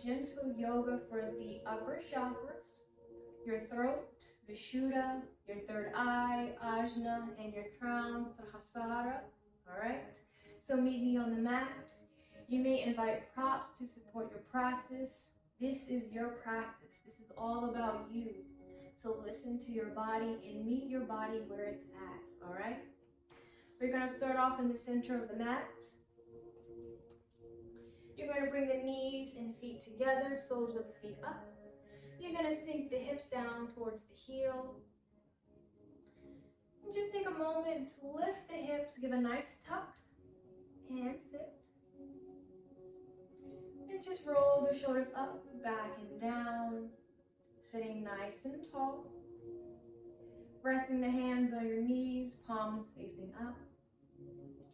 gentle yoga for the upper chakras, your throat, Vishuddha, your third eye, Ajna, and your crown, Sahasrara. All right? So meet me on the mat. You may invite props to support your practice. This is your practice. This is all about you. So listen to your body and meet your body where it's at, all right? We're going to start off in the center of the mat. You're going to bring the knees and feet together, soles of the feet up. You're going to sink the hips down towards the heels. And just take a moment to lift the hips, give a nice tuck, and sit. And just roll the shoulders up, back and down, sitting nice and tall. Resting the hands on your knees, palms facing up.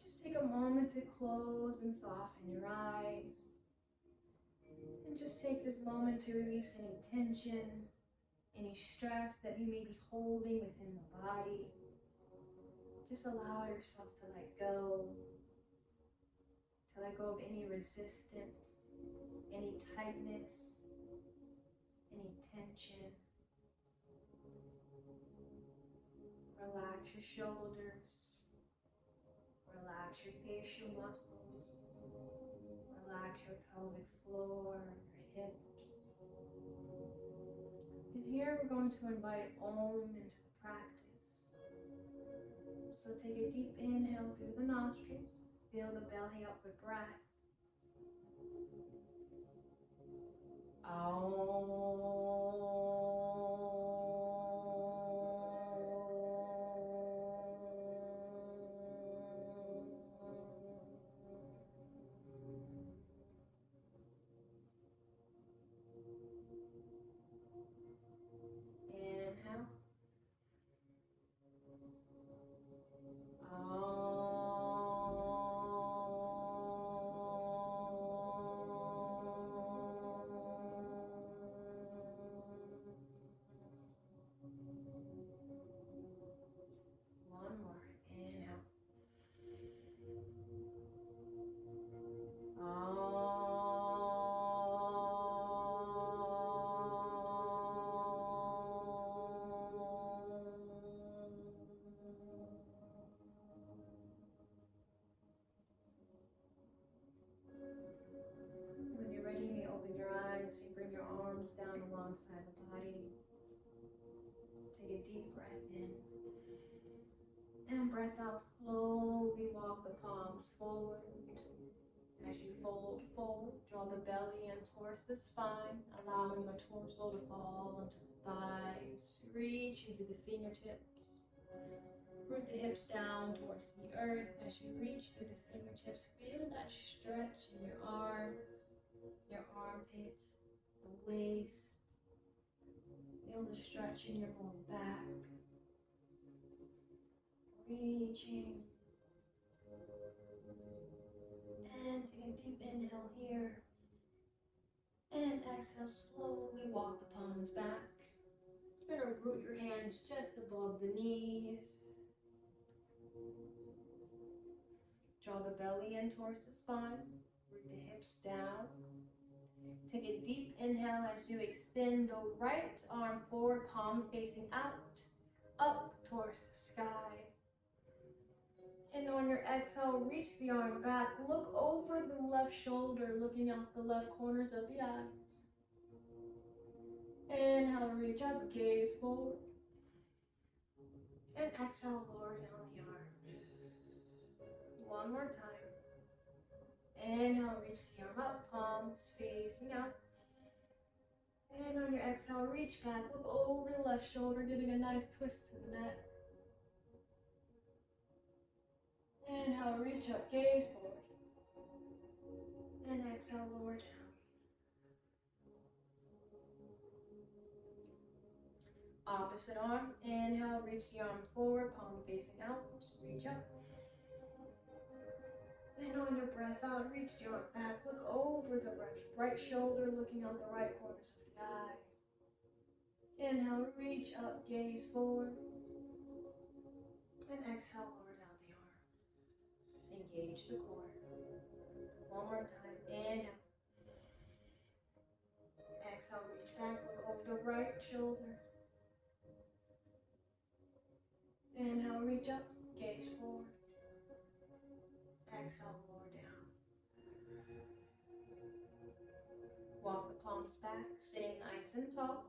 Just take a moment to close and soften your eyes. And just take this moment to release any tension, any stress that you may be holding within the body. Just allow yourself to let go of any resistance, any tightness, any tension. Relax your shoulders, relax your facial muscles, relax your pelvic floor, your hips. And here we're going to invite Om into the practice. So take a deep inhale through the nostrils, fill the belly up with breath. Inhale. One more. Inhale. When you're ready, you may open your eyes. You bring your arms down alongside the body. Take a deep breath in. And breath out, slowly walk the palms forward. As you fold forward, draw the belly in towards the spine, allowing the torso to fall onto the thighs. Reach into the fingertips. Root the hips down towards the earth. As you reach through the fingertips, feel that stretch in your arms, your armpits, the waist. Feel the stretch in your lower back. Reaching. And take a deep inhale here. And exhale, slowly walk the palms back. You're going to root your hands just above the knees. Draw the belly in towards the spine. Root the hips down. Take a deep inhale as you extend the right arm forward, palm facing out, up towards the sky. And on your exhale, reach the arm back. Look over the left shoulder, looking out the left corners of the eyes. Inhale, reach up, gaze forward. And exhale, lower down the arm. One more time. Inhale, reach the arm up, palms facing out. And on your exhale, reach back, look over the left shoulder, giving a nice twist to the neck. Inhale, reach up, gaze forward. And exhale, lower down. Opposite arm. Inhale, reach the arm forward, palm facing out. Reach up. And on your breath out, reach the arm back. Look over the right shoulder, looking out the right corners of the eye. Inhale, reach up, gaze forward. And exhale, lower down the arm. Engage the core. One more time. Inhale. exhale, reach back, look over the right shoulder. Inhale, reach up, gaze forward. Exhale, lower down. Walk the palms back, sitting nice and tall.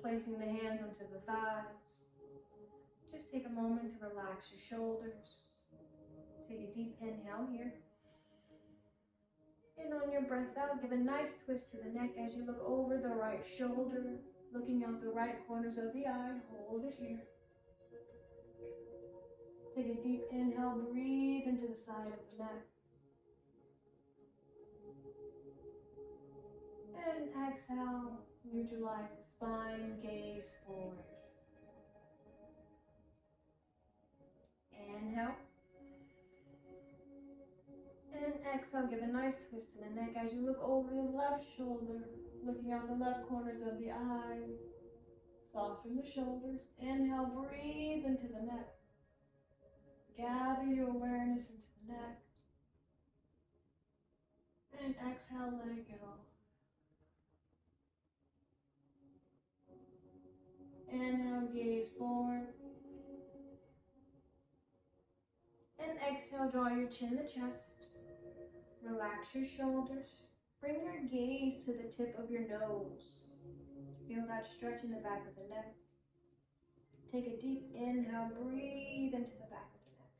Placing the hands onto the thighs. Just take a moment to relax your shoulders. Take a deep inhale here. And on your breath out, give a nice twist to the neck as you look over the right shoulder, looking out the right corners of the eye. Hold it here. Take a deep inhale, breathe into the side of the neck. And exhale, neutralize the spine, gaze forward. Inhale. And exhale, give a nice twist to the neck as you look over the left shoulder, looking out the left corners of the eye. Soften the shoulders. Inhale, breathe into the neck. Gather your awareness into the neck. And exhale, let it go. Inhale, gaze forward. And exhale, draw your chin to chest. Relax your shoulders. Bring your gaze to the tip of your nose. Feel that stretch in the back of the neck. Take a deep inhale, breathe into the back of the neck.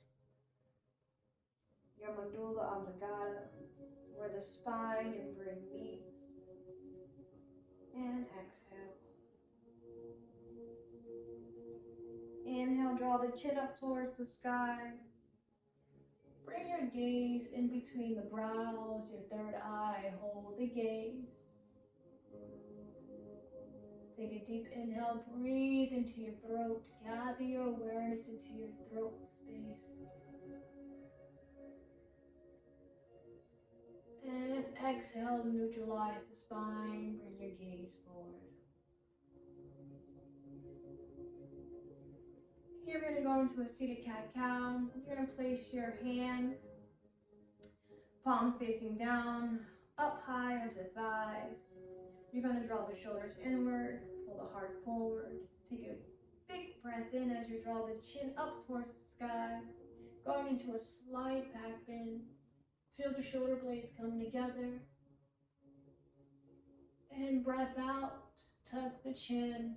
Your medulla oblongata, where the spine and brain meets. And exhale. Inhale, draw the chin up towards the sky. Bring your gaze in between the brows, your third eye. Hold the gaze. Take a deep inhale, breathe into your throat. Gather your awareness into your throat space. And exhale, neutralize the spine. Bring your gaze forward. Here we're going to go into a seated cat-cow. You're going to place your hands, palms facing down, up high onto the thighs. You're going to draw the shoulders inward, pull the heart forward. Take a big breath in as you draw the chin up towards the sky, going into a slight back bend. Feel the shoulder blades come together. And breath out, tuck the chin.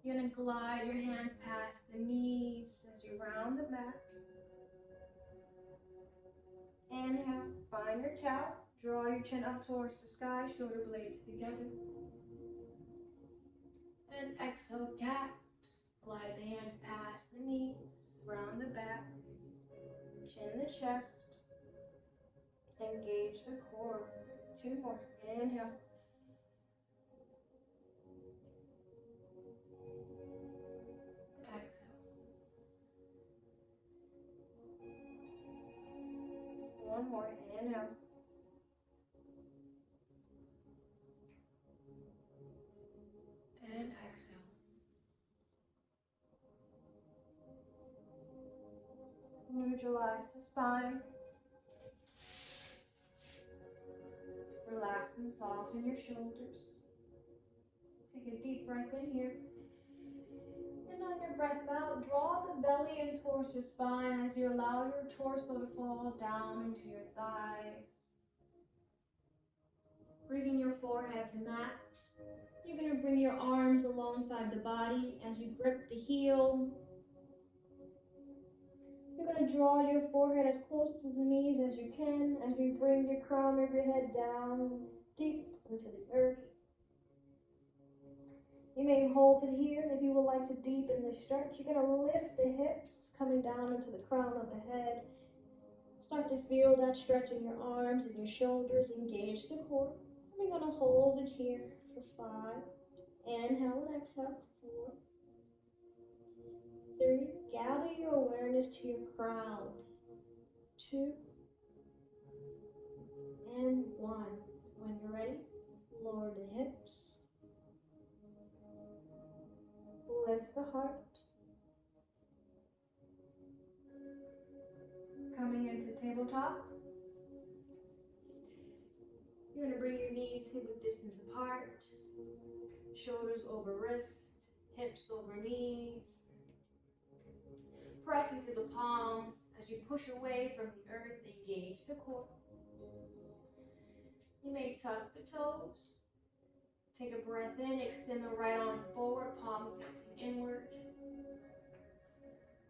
You're going to glide your hands past the knees as you round the back. Inhale, find your cow. Draw your chin up towards the sky, shoulder blades together. And exhale, cat. Glide the hands past the knees, round the back, chin the chest. Engage the core. 2 more. Inhale. Exhale. 1 more. Inhale. And exhale. Neutralize the spine. Relax and soften your shoulders. Take a deep breath in here. And on your breath out, draw the belly in towards your spine as you allow your torso to fall down into your thighs. Bringing your forehead to mat. You're going to bring your arms alongside the body as you grip the heel. You're going to draw your forehead as close to the knees as you can as you bring your crown of your head down deep into the earth. You may hold it here if you would like to deepen the stretch. You're going to lift the hips coming down into the crown of the head. Start to feel that stretch in your arms and your shoulders. Engage the core. And we're going to hold it here for 5. Inhale and exhale. 4. 3. Gather your awareness to your crown. 2. And 1. When you're ready, lower the hips. Lift the heart. Coming into tabletop. You're going to bring your knees hip width distance Shoulders over wrist, hips over knees. Pressing through the palms as you push away from the earth, engage the core. You may tuck the toes. Take a breath in, extend the right arm forward, palm facing inward.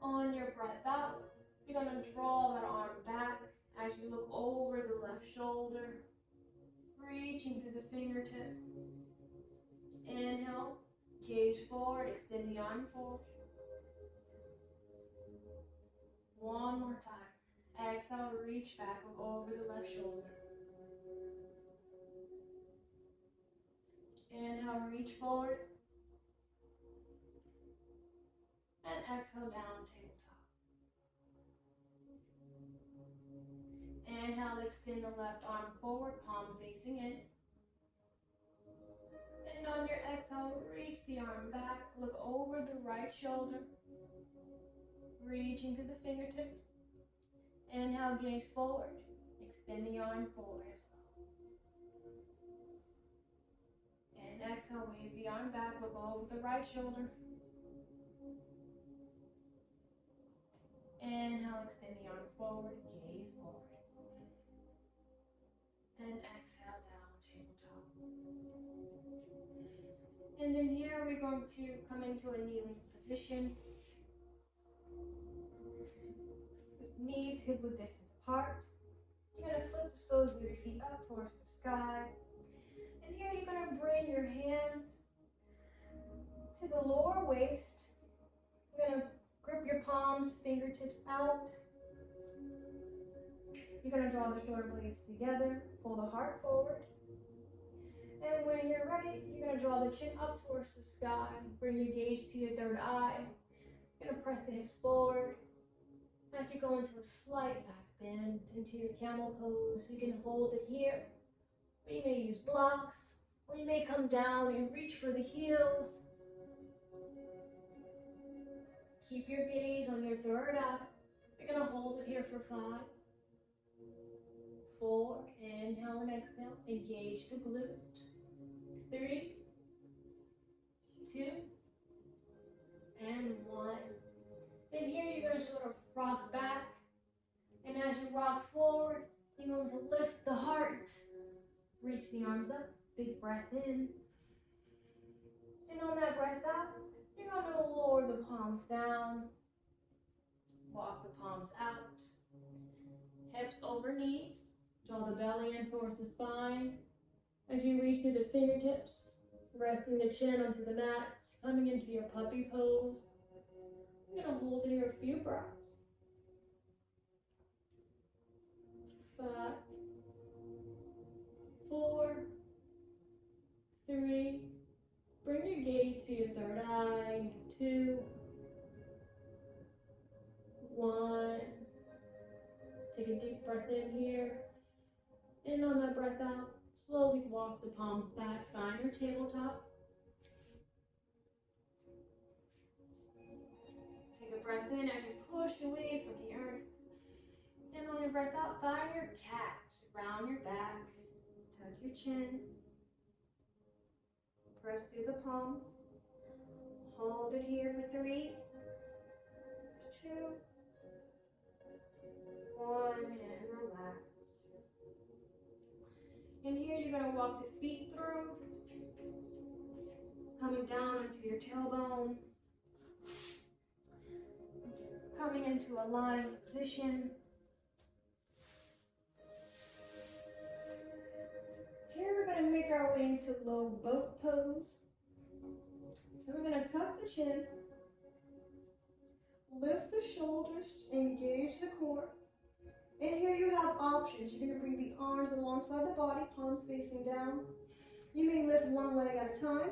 On your breath out, you're going to draw that arm back as you look over the left shoulder, reaching through the fingertip. Inhale, gaze forward, extend the arm forward. One more time. Exhale, reach back over the left shoulder. Inhale, reach forward. And exhale, down, tabletop. Inhale, extend the left arm forward, palm facing in. And on your exhale, reach the arm back, look over the right shoulder, reaching through the fingertips. Inhale, gaze forward, extend the arm forward as well. And exhale, wave the arm back, look over the right shoulder. Inhale, extend the arm forward, gaze forward. And exhale, down, tabletop. And then here we're going to come into a kneeling position. With knees hip-width distance apart. You're going to flip the soles of your feet up towards the sky. And here you're going to bring your hands to the lower waist. You're going to grip your palms, fingertips out. You're going to draw the shoulder blades together, pull the heart forward. And when you're ready, you're going to draw the chin up towards the sky. Bring your gaze to your third eye. You're going to press the hips forward. As you go into a slight back bend, into your camel pose, you can hold it here. Or you may use blocks, or you may come down and reach for the heels. Keep your gaze on your third eye. You're going to hold it here for 5, 4, inhale and exhale. Engage the glute. 3, 2, and 1. Then here you're going to sort of rock back. And as you rock forward, you're going to lift the heart. Reach the arms up. Big breath in. And on that breath out, you're going to lower the palms down. Walk the palms out. Hips over knees. Draw the belly in towards the spine. As you reach through the fingertips, resting the chin onto the mat, coming into your puppy pose. You're going to hold it here a few breaths. 5, 4, 3, bring your gaze to your third eye, 2, 1. Take a deep breath in here. And on that breath out, slowly walk the palms back, find your tabletop. Take a breath in as you push away from the earth. And on your breath out, find your cat. Round your back, tuck your chin. Press through the palms. Hold it here for 3, 2, 1, and relax. And here you're going to walk the feet through, coming down into your tailbone, coming into a lying position. Here we're going to make our way into low boat pose. So we're going to tuck the chin, lift the shoulders, engage the core. And here you have options. You're going to bring the arms alongside the body, palms facing down. You may lift one leg at a time,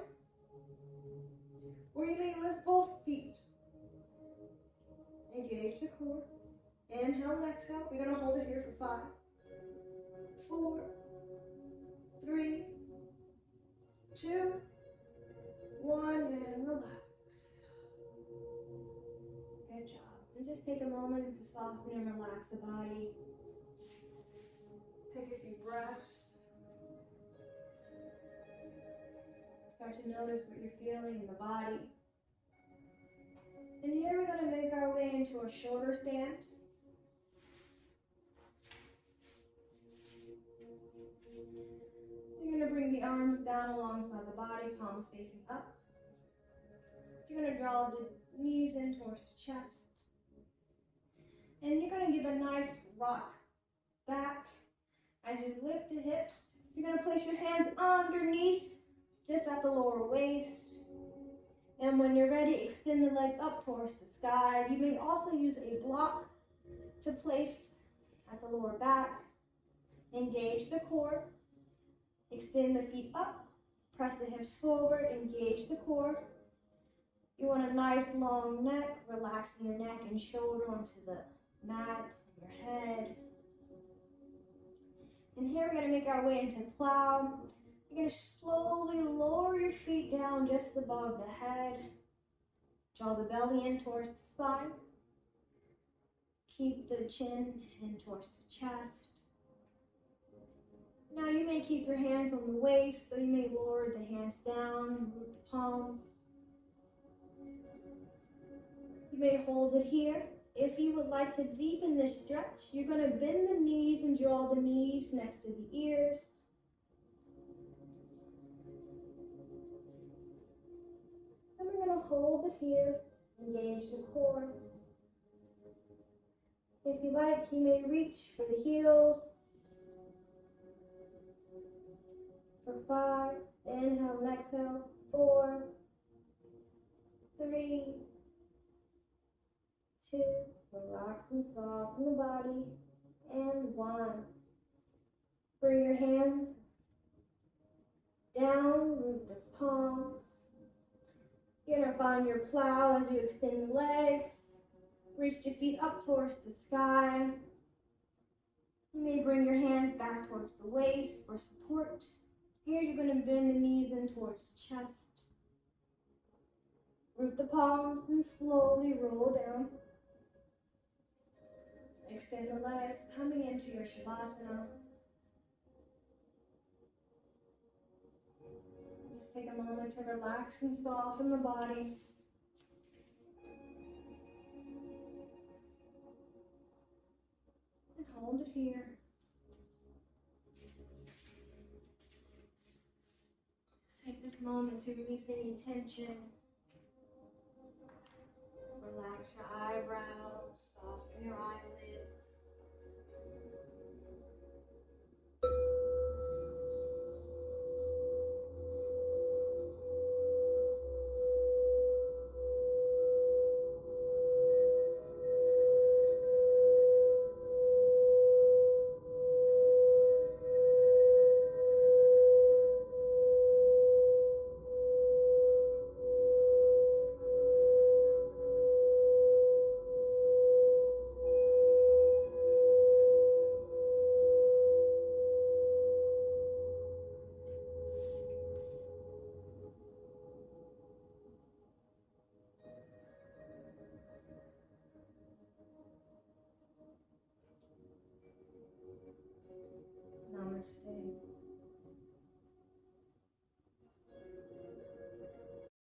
or you may lift both feet. Engage the core. Inhale and exhale. We're going to hold it here for 5, 4, 3, 2, 1, and relax. Good job. And just take a moment to soften and relax the body. Take a few breaths. Start to notice what you're feeling in the body. And here we're going to make our way into a shoulder stand. You're going to bring the arms down alongside the body, palms facing up. You're going to draw the knees in towards the chest. And you're going to give a nice rock back. As you lift the hips, you're going to place your hands underneath, just at the lower waist. And when you're ready, extend the legs up towards the sky. You may also use a block to place at the lower back. Engage the core. Extend the feet up. Press the hips forward. Engage the core. You want a nice long neck, relaxing your neck and shoulder onto the mat, your head. And here we're going to make our way into plow. You're going to slowly lower your feet down just above the head. Draw the belly in towards the spine. Keep the chin in towards the chest. Now you may keep your hands on the waist, so you may lower the hands down and move the palms. You may hold it here. If you would like to deepen this stretch, you're going to bend the knees and draw the knees next to the ears. And we're going to hold it here. Engage the core. If you like, you may reach for the heels. For 5, inhale and exhale. 4, 3, 2, relax and soften the body, and 1. Bring your hands down, root the palms. You're going to find your plow as you extend the legs. Reach the feet up towards the sky. You may bring your hands back towards the waist for support. Here you're going to bend the knees in towards the chest. Root the palms and slowly roll down. Extend the legs, coming into your Shavasana. Just take a moment to relax and soften the body. And hold it here. Just take this moment to release any tension. Relax your eyebrows.